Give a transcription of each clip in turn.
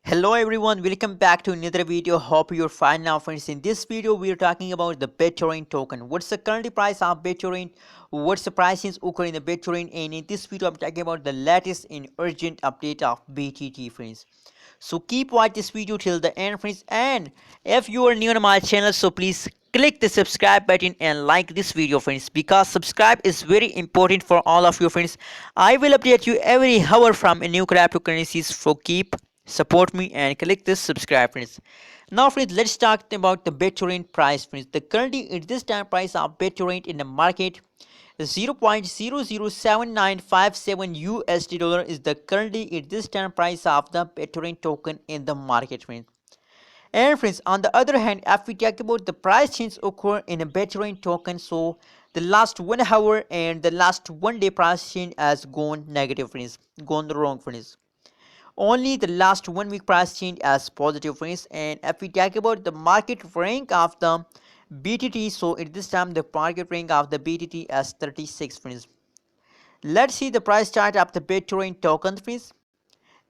Hello everyone, welcome back to another video. Hope you're fine now, friends. In this video we are talking about the Bittorrent token. What's the current price of Bittorrent, what's the prices occurring in the Bittorrent, and in this video I'm talking about the latest and urgent update of BTT, friends. So keep watch this video till the end, friends, and if you are new to my channel, so please click the subscribe button and like this video, friends, because subscribe is very important for all of you, friends. I will update you every hour from new cryptocurrencies, so keep support me and click this subscribe, friends. Now, friends, let's talk about the Bittorrent price, friends. The currently at this time price of Bittorrent in the market 0.007957 USD dollar is the currently at this time price of the Bittorrent token in the market, friends. And friends, on the other hand, if we talk about the price change occur in a Bittorrent token, so the last 1 hour and the last 1 day price change has gone negative, friends, gone wrong, friends. Only the last 1 week price change as positive, friends. And if we talk about the market rank of the BTT, so at this time the market rank of the BTT as 36, friends. Let's see the price chart of the Bittorrent token, friends.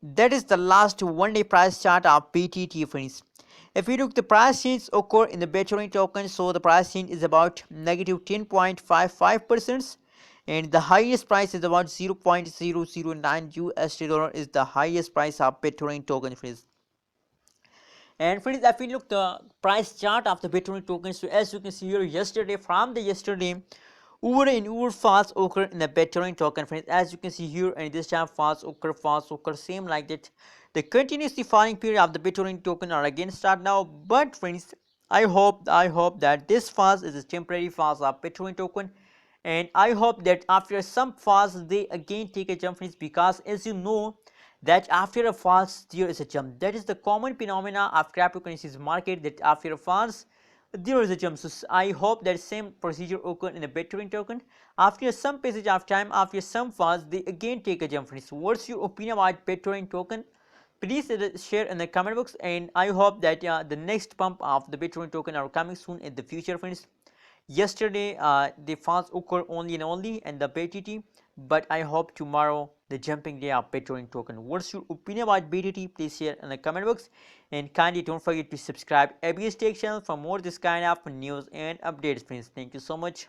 That is the last 1 day price chart of BTT, friends. If we look the price change occur in the Bittorrent token, so the price change is about negative 10.55%, and the highest price is about 0.009 USD dollar is the highest price of Bittorrent token, friends. And friends, if we look the price chart of the Bittorrent token, so as you can see here, yesterday from the yesterday over and over falls occur in the Bittorrent token, friends. As you can see here, and this time falls occur, same like that. The continuously falling period of the Bittorrent token are again start now. But friends, I hope that this falls is a temporary falls of Bittorrent token, and I hope that after some falls they again take a jump, friends, because as you know that after a falls there is a jump. That is the common phenomena of cryptocurrencies market, that after a falls there is a jump. So I hope that same procedure occur in the Bittorrent token. After some passage of time, after some falls, they again take a jump, friends. What's your opinion about Bittorrent token? Please share in the comment box, and I hope that the next pump of the Bittorrent token are coming soon in the future, friends. Yesterday the falls occur only and only in the BTT, but I hope tomorrow the jumping day of Bittorrent token. What's your opinion about BTT? Please share in the comment box, and kindly don't forget to subscribe ABS Tech channel for more this kind of news and updates, friends. Thank you so much.